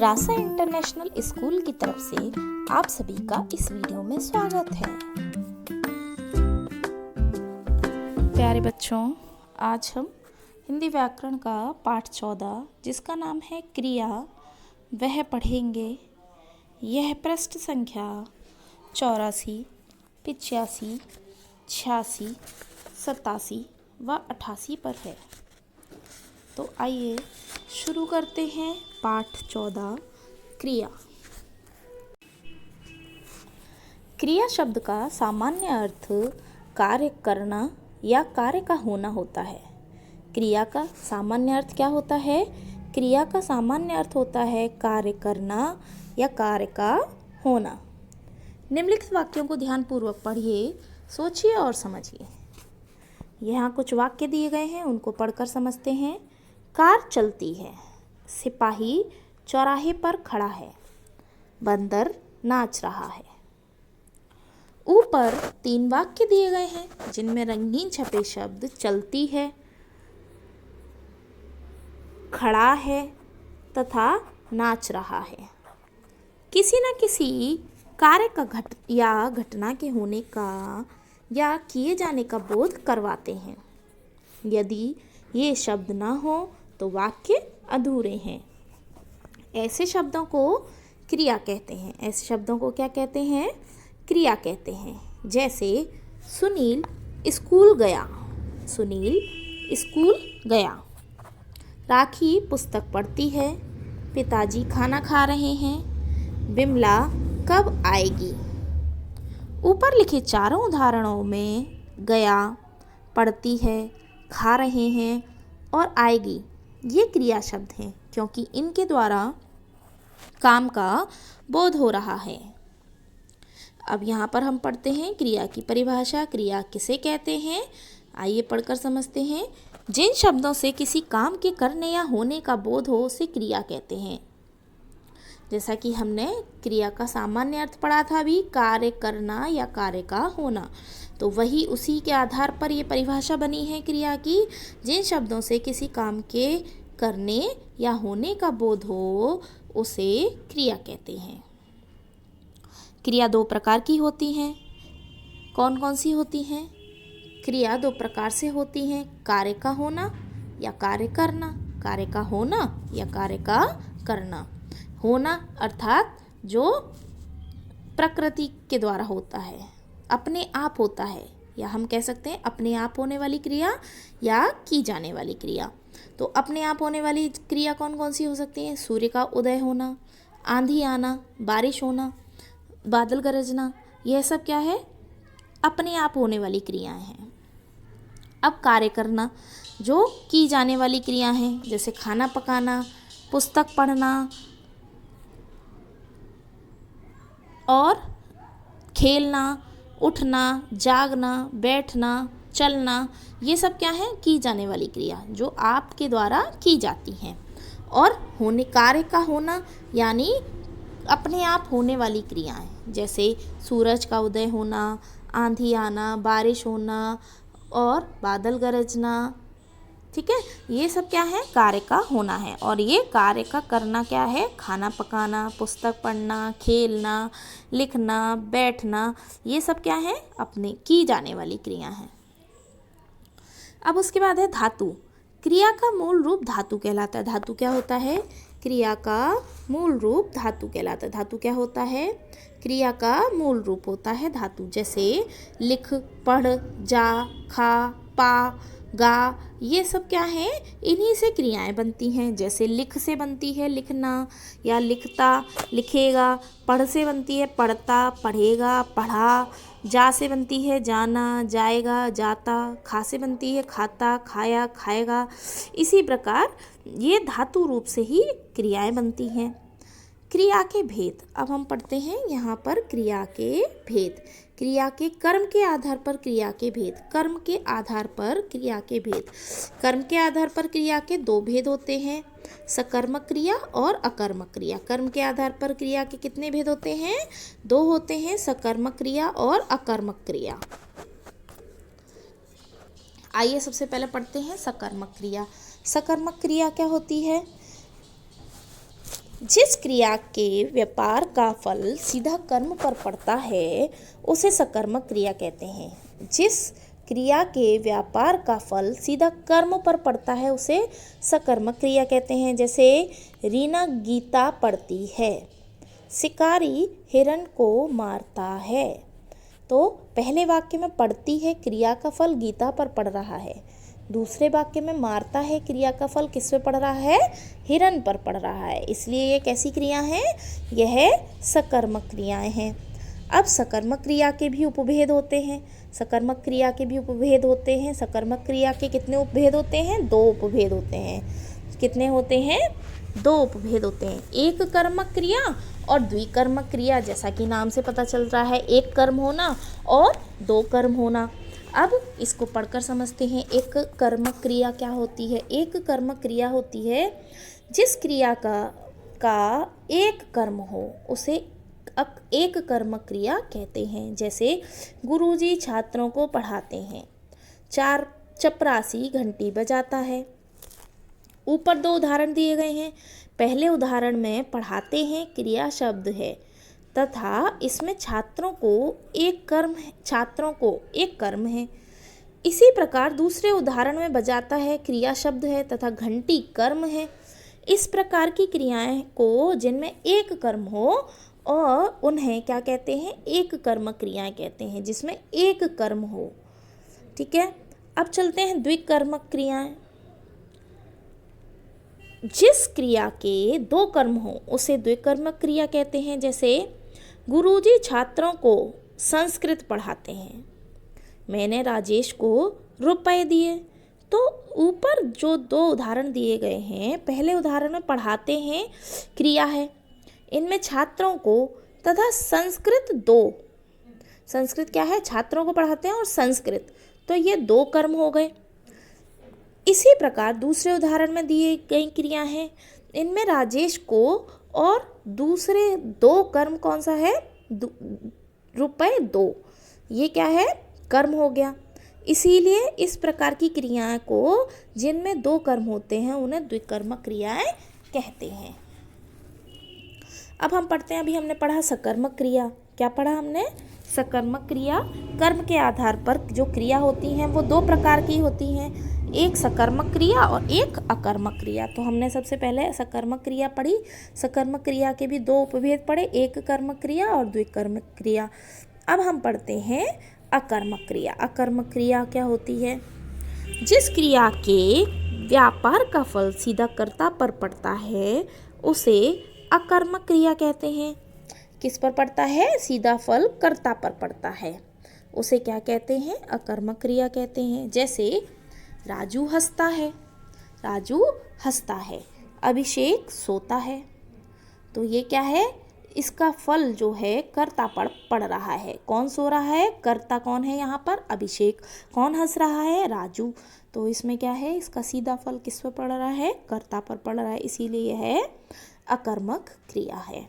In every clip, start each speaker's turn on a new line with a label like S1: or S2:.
S1: रासा international school की तरफ से आप सभी का इस वीडियो में स्वागत है। प्यारे बच्चों, आज हम हिंदी व्याकरण का पाठ 14 जिसका नाम है क्रिया वह पढ़ेंगे। यह पृष्ठ संख्या 84, 85, 86, 87 व 88 पर है। तो आइए शुरू करते हैं पाठ 14 क्रिया। क्रिया शब्द का सामान्य अर्थ कार्य करना या कार्य का होना होता है। क्रिया का सामान्य अर्थ क्या होता है? क्रिया का सामान्य अर्थ होता है कार्य करना या कार्य का होना। निम्नलिखित वाक्यों को ध्यानपूर्वक पढ़िए, सोचिए और समझिए। यहाँ कुछ वाक्य दिए गए हैं, उनको पढ़कर समझते हैं। कार चलती है, सिपाही चौराहे पर खड़ा है, बंदर नाच रहा है। ऊपर 3 वाक्य दिए गए हैं जिनमें रंगीन छपे शब्द चलती है, खड़ा है तथा नाच रहा है किसी न किसी कार्य का या घटना के होने का या किए जाने का बोध करवाते हैं। यदि ये शब्द ना हो तो वाक्य अधूरे हैं। ऐसे शब्दों को क्रिया कहते हैं। ऐसे शब्दों को क्या कहते हैं? क्रिया कहते हैं। जैसे सुनील स्कूल गया, सुनील स्कूल गया। राखी पुस्तक पढ़ती है, पिताजी खाना खा रहे हैं, बिमला कब आएगी। ऊपर लिखे चारों उदाहरणों में गया, पढ़ती है, खा रहे हैं और आएगी ये क्रिया शब्द हैं, क्योंकि इनके द्वारा काम का बोध हो रहा है। अब यहाँ पर हम पढ़ते हैं क्रिया की परिभाषा। क्रिया किसे कहते हैं? आइए पढ़कर समझते हैं। जिन शब्दों से किसी काम के करने या होने का बोध हो उसे क्रिया कहते हैं। जैसा कि हमने क्रिया का सामान्य अर्थ पढ़ा था अभी, कार्य करना या कार्य का होना, तो वही उसी के आधार पर ये परिभाषा बनी है क्रिया की। जिन शब्दों से किसी काम के करने या होने का बोध हो उसे क्रिया कहते हैं। क्रिया 2 प्रकार की होती हैं। कौन कौन सी होती हैं? क्रिया 2 प्रकार से होती हैं, कार्य का होना या कार्य करना। कार्य का होना या कार्य का करना। होना अर्थात जो प्रकृति के द्वारा होता है, अपने आप होता है, या हम कह सकते हैं अपने आप होने वाली क्रिया या की जाने वाली क्रिया। तो अपने आप होने वाली क्रिया कौन कौन सी हो सकती है? सूर्य का उदय होना, आंधी आना, बारिश होना, बादल गरजना, यह सब क्या है? अपने आप होने वाली क्रियाएं हैं। अब कार्य करना जो की जाने वाली क्रिया हैं, जैसे खाना पकाना, पुस्तक पढ़ना और खेलना, उठना, जागना, बैठना, चलना, ये सब क्या है? की जाने वाली क्रिया जो आपके द्वारा की जाती हैं। और होने कार्य का होना यानी अपने आप होने वाली क्रियाएं, जैसे सूरज का उदय होना, आंधी आना, बारिश होना और बादल गरजना। ठीक है, ये सब क्या है? कार्य का होना है। और ये कार्य का करना क्या है? खाना पकाना, पुस्तक पढ़ना, खेलना, लिखना, बैठना, ये सब क्या है? अपने की जाने वाली क्रिया हैं। अब उसके बाद है धातु। क्रिया का मूल रूप धातु कहलाता है। धातु क्या होता है? क्रिया का मूल रूप धातु कहलाता है। धातु क्या होता है? क्रिया का मूल रूप होता है धातु। जैसे लिख, पढ़, जा, खा, पा, गा, ये सब क्या है? इन्हीं से क्रियाएं बनती हैं। जैसे लिख से बनती है लिखना या लिखता, लिखेगा। पढ़ से बनती है पढ़ता, पढ़ेगा, पढ़ा। जा से बनती है जाना, जाएगा, जाता। खा से बनती है खाता, खाया, खाएगा। इसी प्रकार ये धातु रूप से ही क्रियाएं बनती हैं। क्रिया के भेद। अब हम पढ़ते हैं यहाँ पर क्रिया के भेद। क्रिया के कर्म के आधार पर क्रिया के भेद। कर्म के आधार पर क्रिया के भेद। कर्म के आधार पर क्रिया के 2 भेद होते हैं, सकर्मक क्रिया और अकर्मक क्रिया। कर्म के आधार पर क्रिया के कितने भेद होते हैं? 2 होते हैं, सकर्मक क्रिया और अकर्मक क्रिया। आइए सबसे पहले पढ़ते हैं सकर्मक क्रिया। सकर्मक क्रिया क्या होती है? जिस क्रिया के व्यापार का फल सीधा कर्म पर पड़ता है उसे सकर्मक क्रिया कहते हैं। जिस क्रिया के व्यापार का फल सीधा कर्म पर पड़ता है उसे सकर्मक क्रिया कहते हैं। जैसे रीना गीता पढ़ती है, शिकारी हिरण को मारता है। तो पहले वाक्य में पढ़ती है क्रिया का फल गीता पर पड़ रहा है, दूसरे वाक्य में मारता है क्रिया का फल किस पे पड़ रहा है, हिरण पर पड़ रहा है। इसलिए ये कैसी क्रिया है, यह सकर्मक क्रियाएं हैं। अब सकर्मक क्रिया के भी उपभेद होते हैं। सकर्मक क्रिया के भी उपभेद होते हैं। सकर्मक क्रिया के कितने उपभेद होते हैं, 2 उपभेद होते हैं। कितने होते हैं, 2 उपभेद होते हैं। एक कर्मक क्रिया और द्विकर्मक क्रिया। जैसा कि नाम से पता चल रहा है, एक कर्म होना और 2 कर्म होना। अब इसको पढ़कर समझते हैं। एक कर्मक क्रिया क्या होती है। एक कर्मक क्रिया होती है जिस क्रिया का एक कर्म हो उसे एक कर्मक क्रिया कहते हैं। जैसे गुरुजी छात्रों को पढ़ाते हैं, चपरासी घंटी बजाता है। ऊपर 2 उदाहरण दिए गए हैं। पहले उदाहरण में पढ़ाते हैं क्रिया शब्द है तथा इसमें छात्रों को एक कर्म है। इसी प्रकार दूसरे उदाहरण में बजाता है क्रिया शब्द है तथा घंटी कर्म है। इस प्रकार की क्रियाएं को जिनमें एक कर्म हो और उन्हें क्या कहते हैं, एक कर्मक क्रियाएं कहते हैं, जिसमें एक कर्म हो। ठीक है, अब चलते हैं द्विकर्मक क्रियाएं। जिस क्रिया के 2 कर्म हो उसे द्विकर्मक क्रिया कहते हैं। जैसे गुरुजी छात्रों को संस्कृत पढ़ाते हैं, मैंने राजेश को रुपए दिए। तो ऊपर जो 2 उदाहरण दिए गए हैं, पहले उदाहरण में पढ़ाते हैं क्रिया है, इनमें छात्रों को तथा संस्कृत क्या है, छात्रों को पढ़ाते हैं और संस्कृत, तो ये 2 कर्म हो गए। इसी प्रकार दूसरे उदाहरण में दिए गई क्रिया हैं, इनमें राजेश को और दूसरे 2 कर्म कौन सा है, रुपए 2, ये क्या है, कर्म हो गया। इसीलिए इस प्रकार की क्रियाएं को जिनमें 2 कर्म होते हैं उन्हें द्विकर्मक क्रियाएं कहते हैं। अब हम पढ़ते हैं, अभी हमने पढ़ा सकर्मक क्रिया। क्या पढ़ा हमने, सकर्मक क्रिया। कर्म के आधार पर जो क्रिया होती हैं वो 2 प्रकार की होती हैं, एक सकर्मक क्रिया और एक अकर्मक क्रिया। तो हमने सबसे पहले सकर्मक क्रिया पढ़ी। सकर्मक क्रिया के भी 2 उपभेद पढ़े, एक कर्मक क्रिया और द्विकर्मक क्रिया। अब हम पढ़ते हैं अकर्मक क्रिया। अकर्मक क्रिया क्या होती है, जिस क्रिया के व्यापार का फल सीधा कर्ता पर पड़ता है उसे अकर्मक क्रिया कहते हैं। किस पर पड़ता है, सीधा फल कर्ता पर पड़ता है, उसे क्या कहते हैं, अकर्मक क्रिया कहते हैं। जैसे राजू हंसता है, अभिषेक सोता है। तो ये क्या है, इसका फल जो है कर्ता पर पड़ रहा है। कौन सो रहा है, कर्ता कौन है यहाँ पर, अभिषेक। कौन हंस रहा है, राजू। तो इसमें क्या है, इसका सीधा फल किस पर पड़ रहा है, कर्ता पर पड़ रहा है, इसीलिए यह अकर्मक क्रिया है।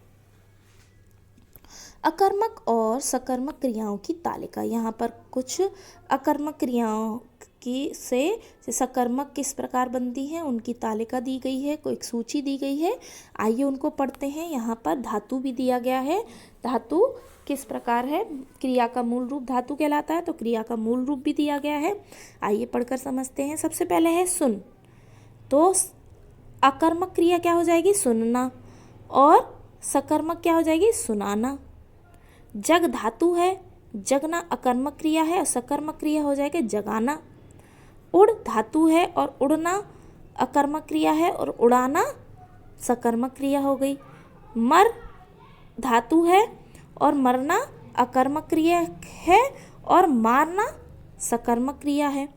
S1: अकर्मक और सकर्मक क्रियाओं की तालिका। यहाँ पर कुछ अकर्मक क्रियाओं की से सकर्मक किस प्रकार बनती हैं उनकी तालिका दी गई है, कोई एक सूची दी गई है। आइए उनको पढ़ते हैं। यहाँ पर धातु भी दिया गया है। धातु किस प्रकार है, क्रिया का मूल रूप धातु कहलाता है, तो क्रिया का मूल रूप भी दिया गया है। आइए पढ़कर समझते हैं। सबसे पहले है सुन, तो अकर्मक क्रिया क्या हो जाएगी, सुनना, और सकर्मक क्या हो जाएगी, सुनाना। जग धातु है, जगना अकर्मक क्रिया है और सकर्मक क्रिया हो जाएगी जगाना। उड़ धातु है और उड़ना अकर्मक क्रिया है और उड़ाना सकर्मक क्रिया हो गई। मर धातु है और मरना अकर्मक क्रिया है और मारना सकर्मक क्रिया है।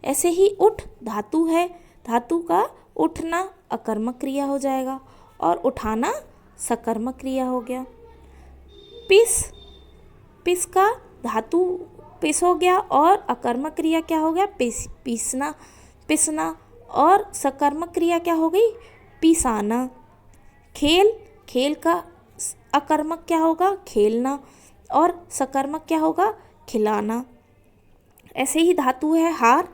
S1: ऐसे ही उठ धातु है, धातु का उठना अकर्मक क्रिया हो जाएगा और उठाना सकर्मक क्रिया हो गया। पिस का धातु पिस हो गया और अकर्मक क्रिया क्या हो गया, पिसना, और सकर्मक क्रिया क्या हो गई, पिसाना। खेल का अकर्मक क्या होगा, खेलना, और सकर्मक क्या होगा, खिलाना। ऐसे ही धातु है हार,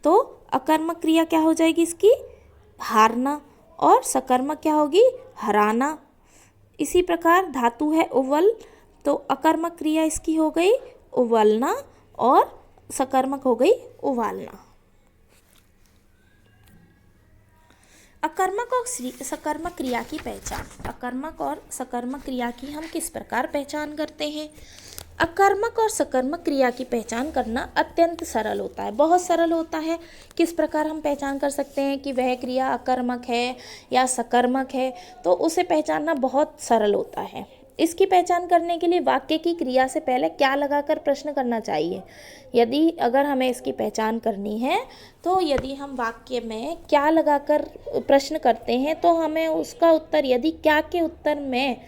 S1: तो अकर्मक क्रिया क्या हो जाएगी इसकी, हारना, और सकर्मक क्या होगी, हराना। इसी प्रकार धातु है उवल, तो अकर्मक क्रिया इसकी हो गई उवलना और सकर्मक हो गई उवालना। अकर्मक और सकर्मक क्रिया की पहचान। अकर्मक और सकर्मक क्रिया की हम किस प्रकार पहचान करते हैं? अकर्मक और सकर्मक क्रिया की पहचान करना अत्यंत सरल होता है, बहुत सरल होता है। किस प्रकार हम पहचान कर सकते हैं कि वह क्रिया अकर्मक है या सकर्मक है? तो उसे पहचानना बहुत सरल होता है। इसकी पहचान करने के लिए वाक्य की क्रिया से पहले क्या लगाकर प्रश्न करना चाहिए। यदि अगर हमें इसकी पहचान करनी है तो यदि हम वाक्य में क्या लगाकर प्रश्न करते हैं तो हमें उसका उत्तर, यदि क्या के उत्तर में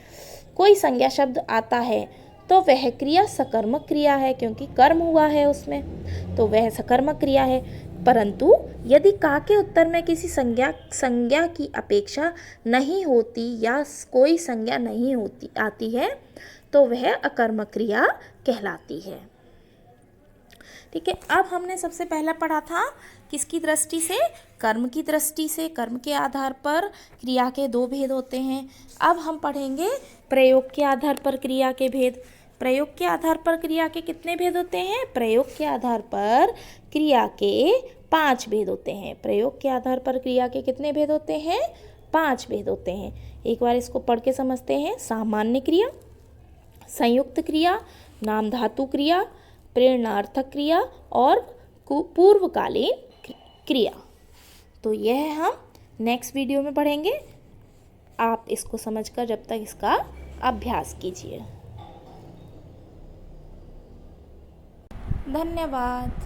S1: कोई संज्ञा शब्द आता है तो वह क्रिया सकर्मक क्रिया है, क्योंकि कर्म हुआ है उसमें, तो वह सकर्मक क्रिया है। परंतु यदि का के उत्तर में किसी संज्ञा की अपेक्षा नहीं होती या कोई संज्ञा नहीं होती आती है तो वह अकर्मक क्रिया कहलाती है। ठीक है, अब हमने सबसे पहला पढ़ा था किसकी दृष्टि से? कर्म की दृष्टि से। कर्म के आधार पर क्रिया के दो भेद होते हैं। अब हम पढ़ेंगे प्रयोग के आधार पर क्रिया के भेद। प्रयोग के आधार पर क्रिया के कितने भेद होते हैं? प्रयोग के आधार पर क्रिया के 5 भेद होते हैं। प्रयोग के आधार पर क्रिया के कितने भेद होते हैं? 5 भेद होते हैं। एक बार इसको पढ़ के समझते हैं। सामान्य क्रिया, संयुक्त क्रिया, नाम धातु क्रिया, प्रेरणार्थक क्रिया और पूर्वकालीन क्रिया। तो यह हम नेक्स्ट वीडियो में पढ़ेंगे। आप इसको समझकर जब तक इसका अभ्यास कीजिए। धन्यवाद।